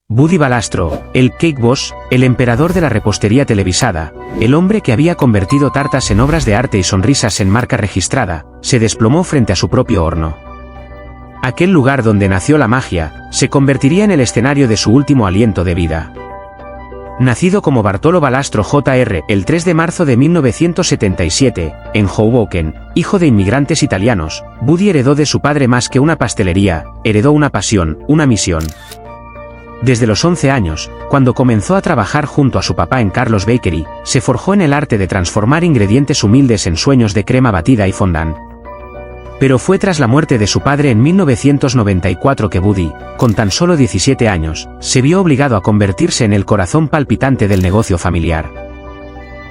Buddy Balastro, el Cake Boss, el emperador de la repostería televisada, el hombre que había convertido tartas en obras de arte y sonrisas en marca registrada, se desplomó frente a su propio horno. Aquel lugar donde nació la magia, se convertiría en el escenario de su último aliento de vida. Nacido como Bartolo Balastro Jr. el 3 de marzo de 1977, en Hoboken, hijo de inmigrantes italianos, Buddy heredó de su padre más que una pastelería, heredó una pasión, una misión. Desde los 11 años, cuando comenzó a trabajar junto a su papá en Carlos Bakery, se forjó en el arte de transformar ingredientes humildes en sueños de crema batida y fondant. Pero fue tras la muerte de su padre en 1994 que Buddy, con tan solo 17 años, se vio obligado a convertirse en el corazón palpitante del negocio familiar.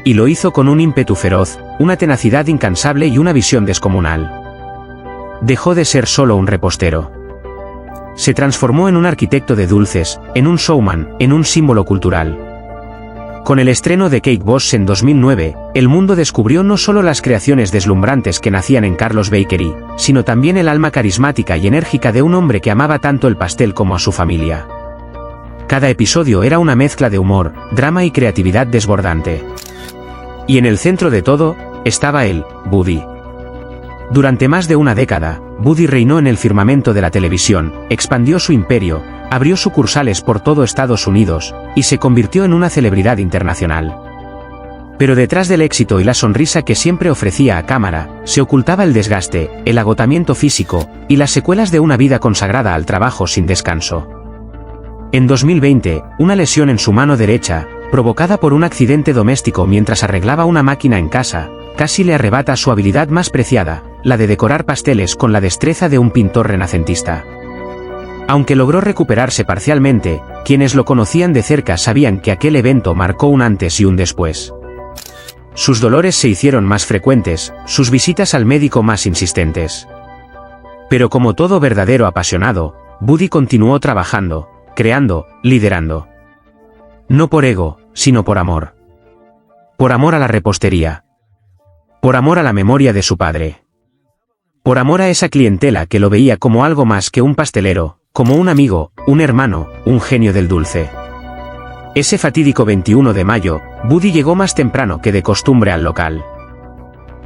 Y lo hizo con un ímpetu feroz, una tenacidad incansable y una visión descomunal. Dejó de ser solo un repostero. Se transformó en un arquitecto de dulces, en un showman, en un símbolo cultural. Con el estreno de Cake Boss en 2009, el mundo descubrió no solo las creaciones deslumbrantes que nacían en Carlos Bakery, sino también el alma carismática y enérgica de un hombre que amaba tanto el pastel como a su familia. Cada episodio era una mezcla de humor, drama y creatividad desbordante. Y en el centro de todo, estaba él, Buddy. Durante más de una década, Buddy reinó en el firmamento de la televisión, expandió su imperio, abrió sucursales por todo Estados Unidos, y se convirtió en una celebridad internacional. Pero detrás del éxito y la sonrisa que siempre ofrecía a cámara, se ocultaba el desgaste, el agotamiento físico, y las secuelas de una vida consagrada al trabajo sin descanso. En 2020, una lesión en su mano derecha, provocada por un accidente doméstico mientras arreglaba una máquina en casa, casi le arrebata su habilidad más preciada, la de decorar pasteles con la destreza de un pintor renacentista. Aunque logró recuperarse parcialmente, quienes lo conocían de cerca sabían que aquel evento marcó un antes y un después. Sus dolores se hicieron más frecuentes, sus visitas al médico más insistentes. Pero como todo verdadero apasionado, Buddy continuó trabajando, creando, liderando. No por ego, sino por amor. Por amor a la repostería. Por amor a la memoria de su padre. Por amor a esa clientela que lo veía como algo más que un pastelero, como un amigo, un hermano, un genio del dulce. Ese fatídico 21 de mayo, Buddy llegó más temprano que de costumbre al local.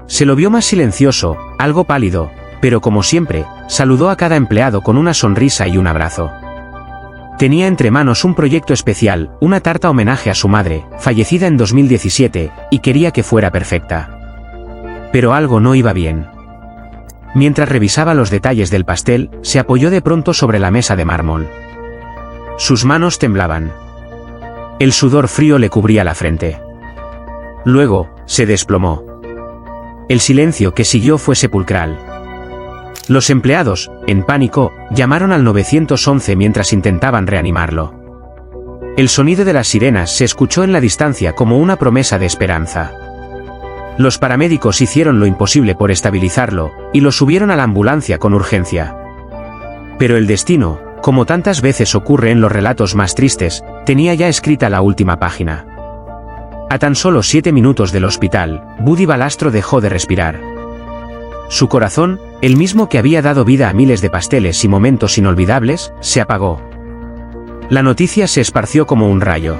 Se lo vio más silencioso, algo pálido, pero como siempre, saludó a cada empleado con una sonrisa y un abrazo. Tenía entre manos un proyecto especial, una tarta homenaje a su madre, fallecida en 2017, y quería que fuera perfecta. Pero algo no iba bien. Mientras revisaba los detalles del pastel, se apoyó de pronto sobre la mesa de mármol. Sus manos temblaban. El sudor frío le cubría la frente. Luego, se desplomó. El silencio que siguió fue sepulcral. Los empleados, en pánico, llamaron al 911 mientras intentaban reanimarlo. El sonido de las sirenas se escuchó en la distancia como una promesa de esperanza. Los paramédicos hicieron lo imposible por estabilizarlo, y lo subieron a la ambulancia con urgencia. Pero el destino, como tantas veces ocurre en los relatos más tristes, tenía ya escrita la última página. A tan solo 7 minutos del hospital, Buddy Balastro dejó de respirar. Su corazón, el mismo que había dado vida a miles de pasteles y momentos inolvidables, se apagó. La noticia se esparció como un rayo.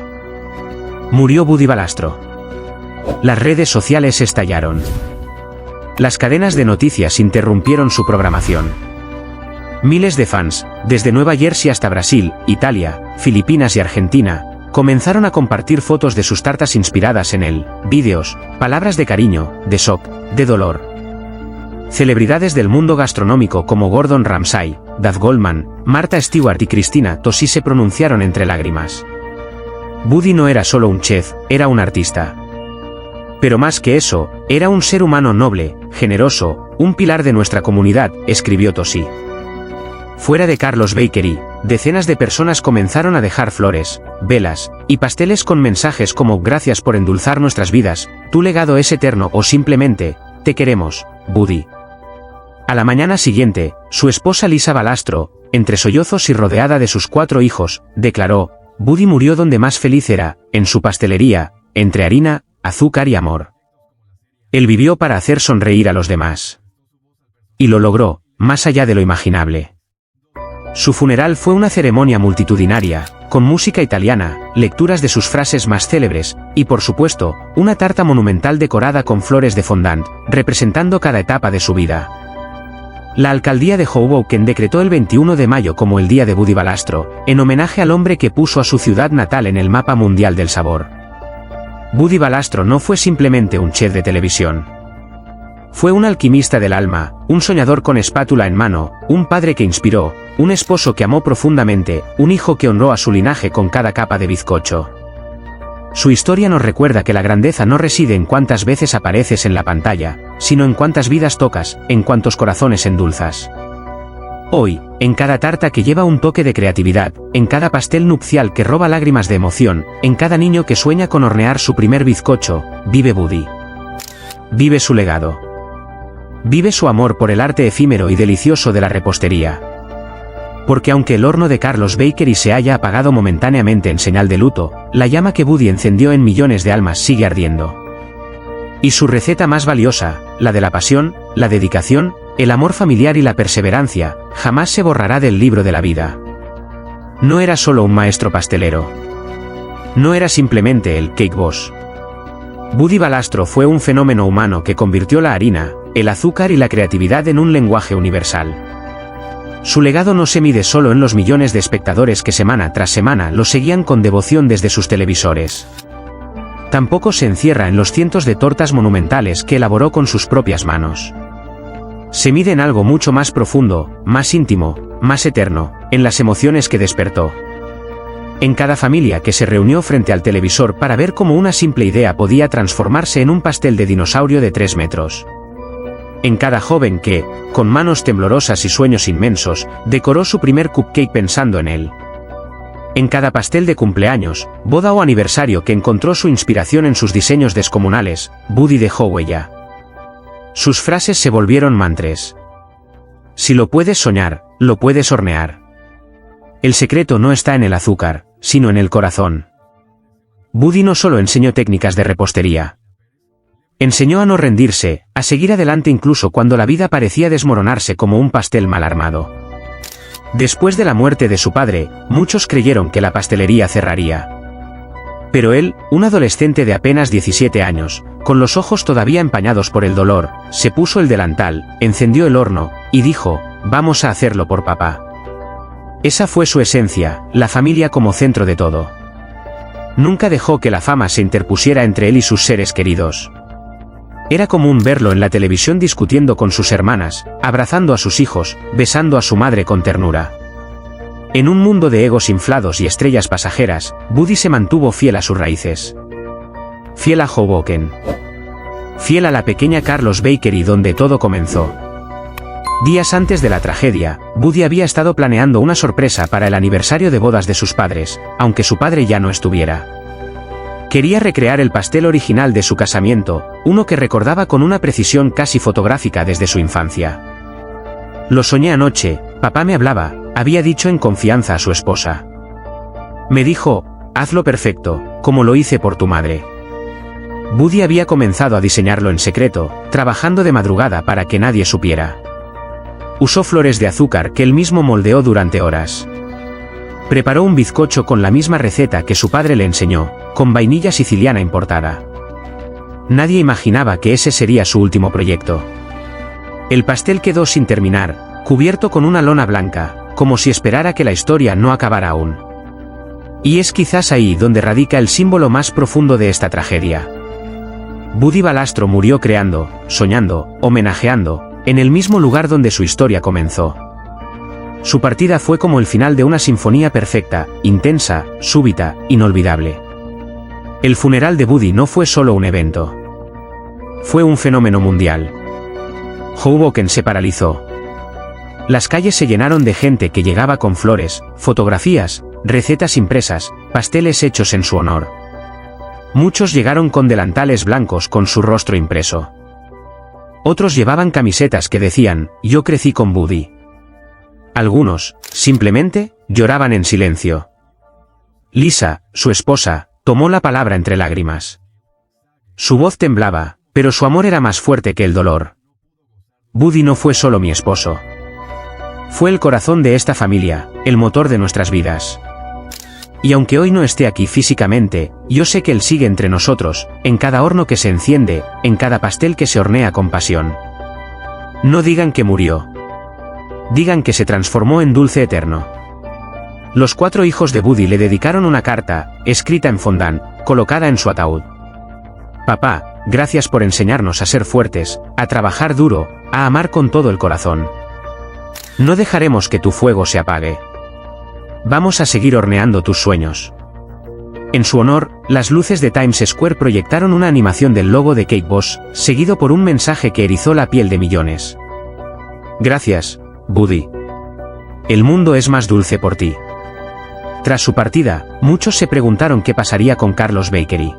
Murió Buddy Balastro. Las redes sociales estallaron. Las cadenas de noticias interrumpieron su programación. Miles de fans, desde Nueva Jersey hasta Brasil, Italia, Filipinas y Argentina, comenzaron a compartir fotos de sus tartas inspiradas en él, vídeos, palabras de cariño, de shock, de dolor. Celebridades del mundo gastronómico como Gordon Ramsay, Dave Goldman, Martha Stewart y Cristina Tosi se pronunciaron entre lágrimas. Buddy no era solo un chef, era un artista. Pero más que eso, era un ser humano noble, generoso, un pilar de nuestra comunidad, escribió Tosi. Fuera de Carlos Bakery, decenas de personas comenzaron a dejar flores, velas, y pasteles con mensajes como gracias por endulzar nuestras vidas, tu legado es eterno o simplemente, te queremos, Buddy. A la mañana siguiente, su esposa Lisa Balastro, entre sollozos y rodeada de sus 4 hijos, declaró, Buddy murió donde más feliz era, en su pastelería, entre harina, azúcar y amor. Él vivió para hacer sonreír a los demás. Y lo logró, más allá de lo imaginable. Su funeral fue una ceremonia multitudinaria, con música italiana, lecturas de sus frases más célebres, y por supuesto, una tarta monumental decorada con flores de fondant, representando cada etapa de su vida. La alcaldía de Hoboken decretó el 21 de mayo como el Día de Buddy Valastro, en homenaje al hombre que puso a su ciudad natal en el mapa mundial del sabor. Buddy Valastro no fue simplemente un chef de televisión. Fue un alquimista del alma, un soñador con espátula en mano, un padre que inspiró, un esposo que amó profundamente, un hijo que honró a su linaje con cada capa de bizcocho. Su historia nos recuerda que la grandeza no reside en cuántas veces apareces en la pantalla, sino en cuántas vidas tocas, en cuántos corazones endulzas. Hoy, en cada tarta que lleva un toque de creatividad, en cada pastel nupcial que roba lágrimas de emoción, en cada niño que sueña con hornear su primer bizcocho, vive Buddy. Vive su legado. Vive su amor por el arte efímero y delicioso de la repostería. Porque aunque el horno de Carlos Bakery se haya apagado momentáneamente en señal de luto, la llama que Buddy encendió en millones de almas sigue ardiendo. Y su receta más valiosa, la de la pasión, la dedicación, el amor familiar y la perseverancia, jamás se borrará del libro de la vida. No era solo un maestro pastelero. No era simplemente el Cake Boss. Buddy Valastro fue un fenómeno humano que convirtió la harina, el azúcar y la creatividad en un lenguaje universal. Su legado no se mide solo en los millones de espectadores que semana tras semana lo seguían con devoción desde sus televisores. Tampoco se encierra en los cientos de tortas monumentales que elaboró con sus propias manos. Se mide en algo mucho más profundo, más íntimo, más eterno, en las emociones que despertó. En cada familia que se reunió frente al televisor para ver cómo una simple idea podía transformarse en un pastel de dinosaurio de 3 metros. En cada joven que, con manos temblorosas y sueños inmensos, decoró su primer cupcake pensando en él. En cada pastel de cumpleaños, boda o aniversario que encontró su inspiración en sus diseños descomunales, Buddy dejó huella. Sus frases se volvieron mantras. Si lo puedes soñar, lo puedes hornear. El secreto no está en el azúcar, sino en el corazón. Buddy no solo enseñó técnicas de repostería. Enseñó a no rendirse, a seguir adelante incluso cuando la vida parecía desmoronarse como un pastel mal armado. Después de la muerte de su padre, muchos creyeron que la pastelería cerraría. Pero él, un adolescente de apenas 17 años, con los ojos todavía empañados por el dolor, se puso el delantal, encendió el horno, y dijo, «Vamos a hacerlo por papá». Esa fue su esencia, la familia como centro de todo. Nunca dejó que la fama se interpusiera entre él y sus seres queridos. Era común verlo en la televisión discutiendo con sus hermanas, abrazando a sus hijos, besando a su madre con ternura. En un mundo de egos inflados y estrellas pasajeras, Buddy se mantuvo fiel a sus raíces. Fiel a Hoboken. Fiel a la pequeña Carlos Bakery donde todo comenzó. Días antes de la tragedia, Buddy había estado planeando una sorpresa para el aniversario de bodas de sus padres, aunque su padre ya no estuviera. Quería recrear el pastel original de su casamiento, uno que recordaba con una precisión casi fotográfica desde su infancia. Lo soñé anoche, papá me hablaba, había dicho en confianza a su esposa. Me dijo, hazlo perfecto, como lo hice por tu madre. Buddy había comenzado a diseñarlo en secreto, trabajando de madrugada para que nadie supiera. Usó flores de azúcar que él mismo moldeó durante horas. Preparó un bizcocho con la misma receta que su padre le enseñó, con vainilla siciliana importada. Nadie imaginaba que ese sería su último proyecto. El pastel quedó sin terminar, cubierto con una lona blanca, como si esperara que la historia no acabara aún. Y es quizás ahí donde radica el símbolo más profundo de esta tragedia. Buddy Valastro murió creando, soñando, homenajeando, en el mismo lugar donde su historia comenzó. Su partida fue como el final de una sinfonía perfecta, intensa, súbita, inolvidable. El funeral de Buddy no fue solo un evento. Fue un fenómeno mundial. Hoboken se paralizó. Las calles se llenaron de gente que llegaba con flores, fotografías, recetas impresas, pasteles hechos en su honor. Muchos llegaron con delantales blancos con su rostro impreso. Otros llevaban camisetas que decían, «Yo crecí con Buddy». Algunos, simplemente, lloraban en silencio. Lisa, su esposa, tomó la palabra entre lágrimas. Su voz temblaba, pero su amor era más fuerte que el dolor. Buddy no fue solo mi esposo. Fue el corazón de esta familia, el motor de nuestras vidas. Y aunque hoy no esté aquí físicamente, yo sé que él sigue entre nosotros, en cada horno que se enciende, en cada pastel que se hornea con pasión. No digan que murió. Digan que se transformó en dulce eterno. Los 4 hijos de Buddy le dedicaron una carta, escrita en fondant, colocada en su ataúd. Papá, gracias por enseñarnos a ser fuertes, a trabajar duro, a amar con todo el corazón. No dejaremos que tu fuego se apague. Vamos a seguir horneando tus sueños. En su honor, las luces de Times Square proyectaron una animación del logo de Cake Boss, seguido por un mensaje que erizó la piel de millones. Gracias, Buddy. El mundo es más dulce por ti. Tras su partida, muchos se preguntaron qué pasaría con Carlos Bakery.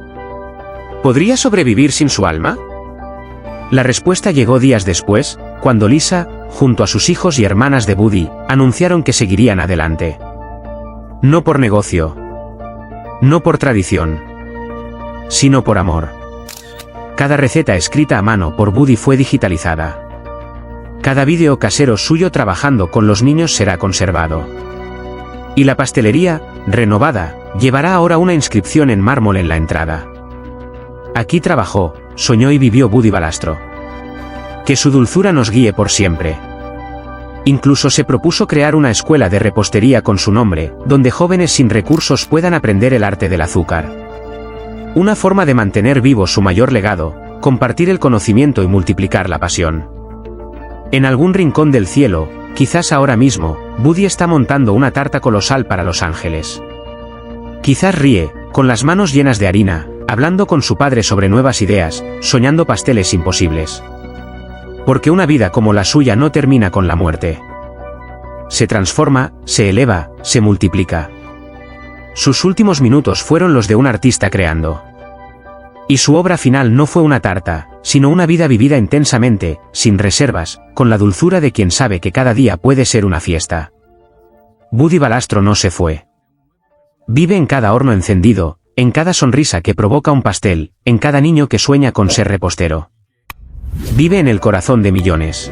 ¿Podría sobrevivir sin su alma? La respuesta llegó días después, cuando Lisa, junto a sus hijos y hermanas de Buddy, anunciaron que seguirían adelante. No por negocio. No por tradición. Sino por amor. Cada receta escrita a mano por Buddy fue digitalizada. Cada vídeo casero suyo trabajando con los niños será conservado. Y la pastelería, renovada, llevará ahora una inscripción en mármol en la entrada. Aquí trabajó, soñó y vivió Buddy Valastro. Que su dulzura nos guíe por siempre. Incluso se propuso crear una escuela de repostería con su nombre, donde jóvenes sin recursos puedan aprender el arte del azúcar. Una forma de mantener vivo su mayor legado, compartir el conocimiento y multiplicar la pasión. En algún rincón del cielo, quizás ahora mismo, Buddy está montando una tarta colosal para los ángeles. Quizás ríe, con las manos llenas de harina, hablando con su padre sobre nuevas ideas, soñando pasteles imposibles. Porque una vida como la suya no termina con la muerte. Se transforma, se eleva, se multiplica. Sus últimos minutos fueron los de un artista creando. Y su obra final no fue una tarta, sino una vida vivida intensamente, sin reservas, con la dulzura de quien sabe que cada día puede ser una fiesta. Buddy Valastro no se fue. Vive en cada horno encendido, en cada sonrisa que provoca un pastel, en cada niño que sueña con ser repostero. Vive en el corazón de millones.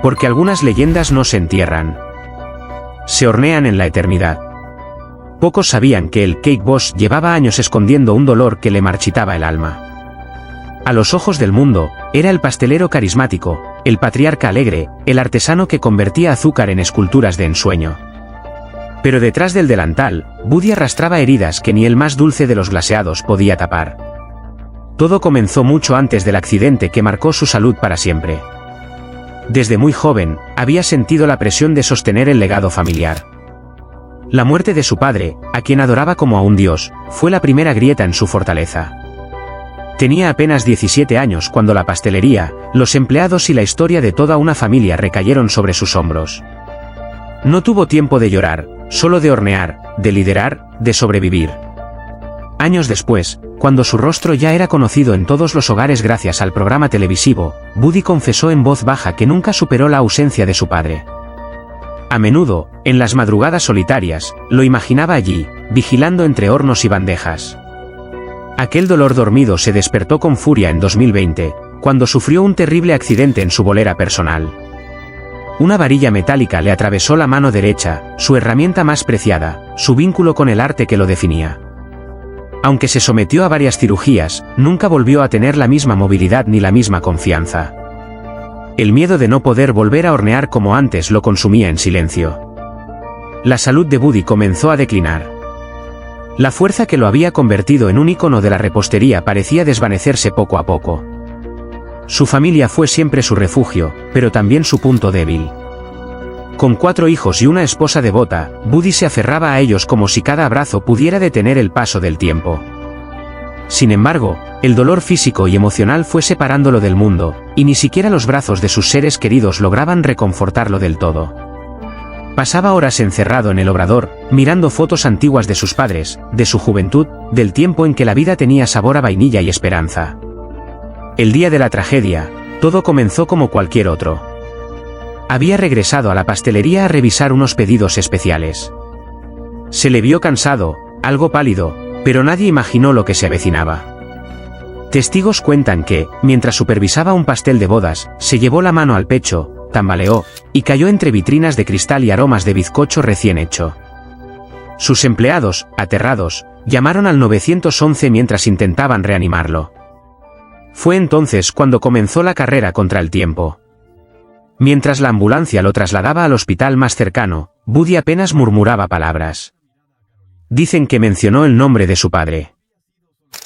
Porque algunas leyendas no se entierran. Se hornean en la eternidad. Pocos sabían que el Cake Boss llevaba años escondiendo un dolor que le marchitaba el alma. A los ojos del mundo, era el pastelero carismático, el patriarca alegre, el artesano que convertía azúcar en esculturas de ensueño. Pero detrás del delantal, Buddy arrastraba heridas que ni el más dulce de los glaseados podía tapar. Todo comenzó mucho antes del accidente que marcó su salud para siempre. Desde muy joven, había sentido la presión de sostener el legado familiar. La muerte de su padre, a quien adoraba como a un dios, fue la primera grieta en su fortaleza. Tenía apenas 17 años cuando la pastelería, los empleados y la historia de toda una familia recayeron sobre sus hombros. No tuvo tiempo de llorar, solo de hornear, de liderar, de sobrevivir. Años después, cuando su rostro ya era conocido en todos los hogares gracias al programa televisivo, Buddy confesó en voz baja que nunca superó la ausencia de su padre. A menudo, en las madrugadas solitarias, lo imaginaba allí, vigilando entre hornos y bandejas. Aquel dolor dormido se despertó con furia en 2020, cuando sufrió un terrible accidente en su bolera personal. Una varilla metálica le atravesó la mano derecha, su herramienta más preciada, su vínculo con el arte que lo definía. Aunque se sometió a varias cirugías, nunca volvió a tener la misma movilidad ni la misma confianza. El miedo de no poder volver a hornear como antes lo consumía en silencio. La salud de Buddy comenzó a declinar. La fuerza que lo había convertido en un ícono de la repostería parecía desvanecerse poco a poco. Su familia fue siempre su refugio, pero también su punto débil. Con 4 hijos y una esposa devota, Buddy se aferraba a ellos como si cada abrazo pudiera detener el paso del tiempo. Sin embargo, el dolor físico y emocional fue separándolo del mundo, y ni siquiera los brazos de sus seres queridos lograban reconfortarlo del todo. Pasaba horas encerrado en el obrador, mirando fotos antiguas de sus padres, de su juventud, del tiempo en que la vida tenía sabor a vainilla y esperanza. El día de la tragedia, todo comenzó como cualquier otro. Había regresado a la pastelería a revisar unos pedidos especiales. Se le vio cansado, algo pálido, pero nadie imaginó lo que se avecinaba. Testigos cuentan que, mientras supervisaba un pastel de bodas, se llevó la mano al pecho, tambaleó, y cayó entre vitrinas de cristal y aromas de bizcocho recién hecho. Sus empleados, aterrados, llamaron al 911 mientras intentaban reanimarlo. Fue entonces cuando comenzó la carrera contra el tiempo. Mientras la ambulancia lo trasladaba al hospital más cercano, Buddy apenas murmuraba palabras. Dicen que mencionó el nombre de su padre.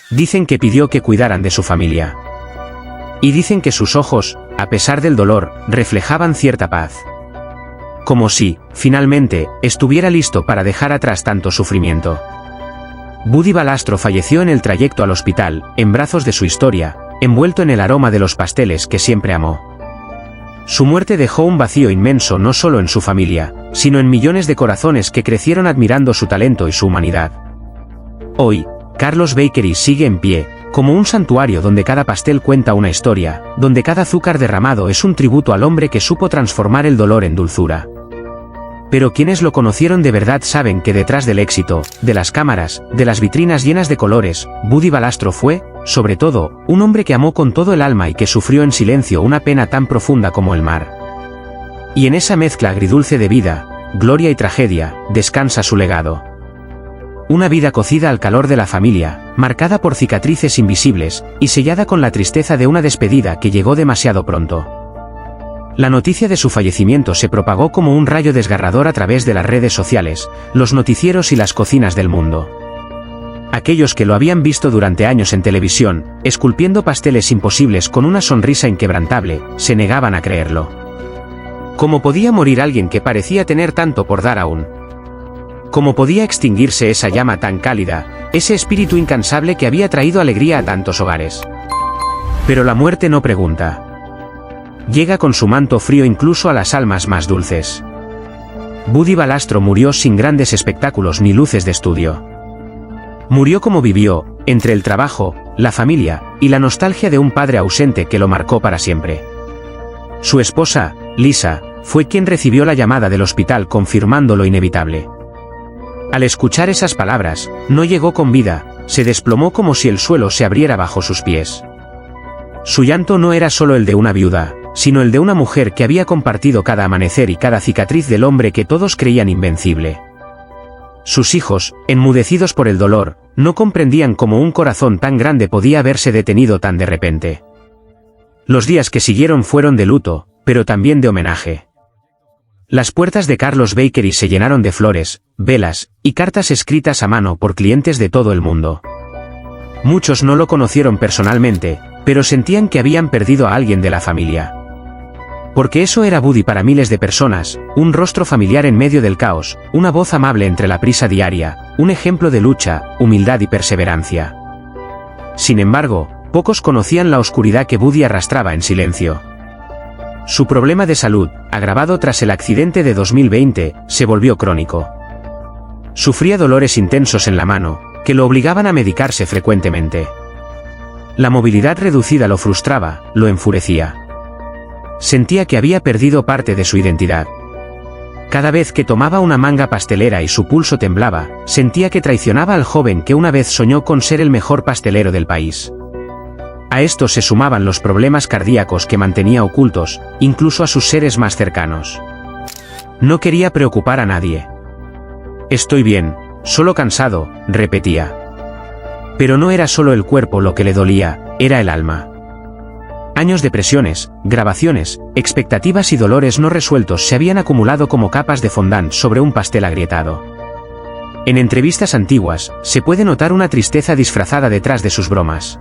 Dicen que pidió que cuidaran de su familia. Y dicen que sus ojos, a pesar del dolor, reflejaban cierta paz. Como si, finalmente, estuviera listo para dejar atrás tanto sufrimiento. Buddy Valastro falleció en el trayecto al hospital, en brazos de su historia, envuelto en el aroma de los pasteles que siempre amó. Su muerte dejó un vacío inmenso no solo en su familia, sino en millones de corazones que crecieron admirando su talento y su humanidad. Hoy, Carlos Bakery sigue en pie, como un santuario donde cada pastel cuenta una historia, donde cada azúcar derramado es un tributo al hombre que supo transformar el dolor en dulzura. Pero quienes lo conocieron de verdad saben que detrás del éxito, de las cámaras, de las vitrinas llenas de colores, Buddy Valastro fue, sobre todo, un hombre que amó con todo el alma y que sufrió en silencio una pena tan profunda como el mar. Y en esa mezcla agridulce de vida, gloria y tragedia, descansa su legado. Una vida cocida al calor de la familia, marcada por cicatrices invisibles, y sellada con la tristeza de una despedida que llegó demasiado pronto. La noticia de su fallecimiento se propagó como un rayo desgarrador a través de las redes sociales, los noticieros y las cocinas del mundo. Aquellos que lo habían visto durante años en televisión, esculpiendo pasteles imposibles con una sonrisa inquebrantable, se negaban a creerlo. ¿Cómo podía morir alguien que parecía tener tanto por dar aún? ¿Cómo podía extinguirse esa llama tan cálida, ese espíritu incansable que había traído alegría a tantos hogares? Pero la muerte no pregunta. Llega con su manto frío incluso a las almas más dulces. Buddy Valastro murió sin grandes espectáculos ni luces de estudio. Murió como vivió, entre el trabajo, la familia, y la nostalgia de un padre ausente que lo marcó para siempre. Su esposa, Lisa, fue quien recibió la llamada del hospital confirmando lo inevitable. Al escuchar esas palabras, no llegó con vida, se desplomó como si el suelo se abriera bajo sus pies. Su llanto no era solo el de una viuda, sino el de una mujer que había compartido cada amanecer y cada cicatriz del hombre que todos creían invencible. Sus hijos, enmudecidos por el dolor, no comprendían cómo un corazón tan grande podía haberse detenido tan de repente. Los días que siguieron fueron de luto, pero también de homenaje. Las puertas de Carlos Bakery se llenaron de flores, velas, y cartas escritas a mano por clientes de todo el mundo. Muchos no lo conocieron personalmente, pero sentían que habían perdido a alguien de la familia. Porque eso era Buddy para miles de personas, un rostro familiar en medio del caos, una voz amable entre la prisa diaria, un ejemplo de lucha, humildad y perseverancia. Sin embargo, pocos conocían la oscuridad que Buddy arrastraba en silencio. Su problema de salud, agravado tras el accidente de 2020, se volvió crónico. Sufría dolores intensos en la mano, que lo obligaban a medicarse frecuentemente. La movilidad reducida lo frustraba, lo enfurecía. Sentía que había perdido parte de su identidad. Cada vez que tomaba una manga pastelera y su pulso temblaba, sentía que traicionaba al joven que una vez soñó con ser el mejor pastelero del país. A esto se sumaban los problemas cardíacos que mantenía ocultos, incluso a sus seres más cercanos. No quería preocupar a nadie. Estoy bien, solo cansado, repetía. Pero no era solo el cuerpo lo que le dolía, era el alma. Años de presiones, grabaciones, expectativas y dolores no resueltos se habían acumulado como capas de fondant sobre un pastel agrietado. En entrevistas antiguas, se puede notar una tristeza disfrazada detrás de sus bromas.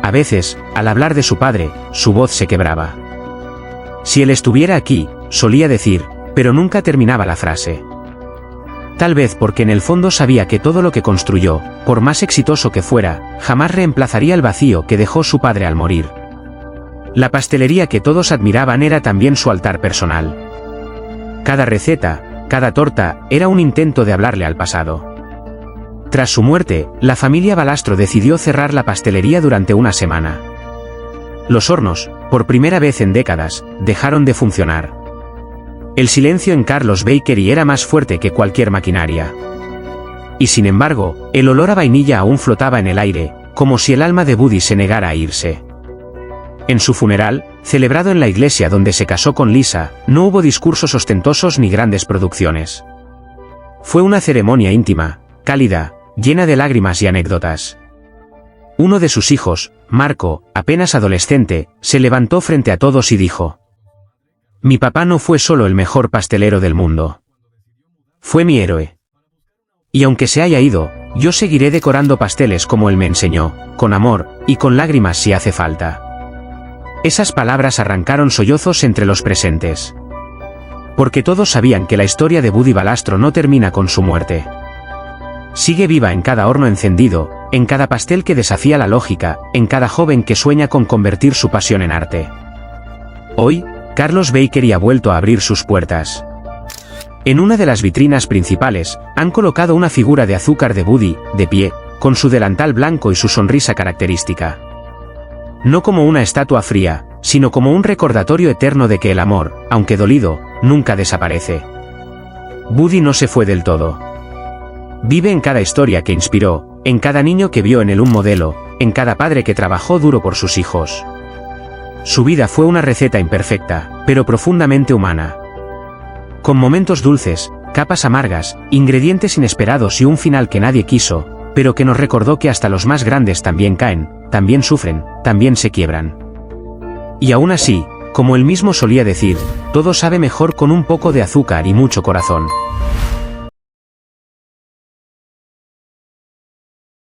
A veces, al hablar de su padre, su voz se quebraba. Si él estuviera aquí, solía decir, pero nunca terminaba la frase. Tal vez porque en el fondo sabía que todo lo que construyó, por más exitoso que fuera, jamás reemplazaría el vacío que dejó su padre al morir. La pastelería que todos admiraban era también su altar personal. Cada receta, cada torta, era un intento de hablarle al pasado. Tras su muerte, la familia Valastro decidió cerrar la pastelería durante una semana. Los hornos, por primera vez en décadas, dejaron de funcionar. El silencio en Carlos Bakery era más fuerte que cualquier maquinaria. Y sin embargo, el olor a vainilla aún flotaba en el aire, como si el alma de Buddy se negara a irse. En su funeral, celebrado en la iglesia donde se casó con Lisa, no hubo discursos ostentosos ni grandes producciones. Fue una ceremonia íntima, cálida, llena de lágrimas y anécdotas. Uno de sus hijos, Marco, apenas adolescente, se levantó frente a todos y dijo: «Mi papá no fue solo el mejor pastelero del mundo. Fue mi héroe. Y aunque se haya ido, yo seguiré decorando pasteles como él me enseñó, con amor, y con lágrimas si hace falta». Esas palabras arrancaron sollozos entre los presentes. Porque todos sabían que la historia de Buddy Valastro no termina con su muerte. Sigue viva en cada horno encendido, en cada pastel que desafía la lógica, en cada joven que sueña con convertir su pasión en arte. Hoy, Carlos Bakery ha vuelto a abrir sus puertas. En una de las vitrinas principales, han colocado una figura de azúcar de Buddy, de pie, con su delantal blanco y su sonrisa característica. No como una estatua fría, sino como un recordatorio eterno de que el amor, aunque dolido, nunca desaparece. Buddy no se fue del todo. Vive en cada historia que inspiró, en cada niño que vio en él un modelo, en cada padre que trabajó duro por sus hijos. Su vida fue una receta imperfecta, pero profundamente humana. Con momentos dulces, capas amargas, ingredientes inesperados y un final que nadie quiso, pero que nos recordó que hasta los más grandes también caen, también sufren, también se quiebran. Y aún así, como él mismo solía decir, todo sabe mejor con un poco de azúcar y mucho corazón.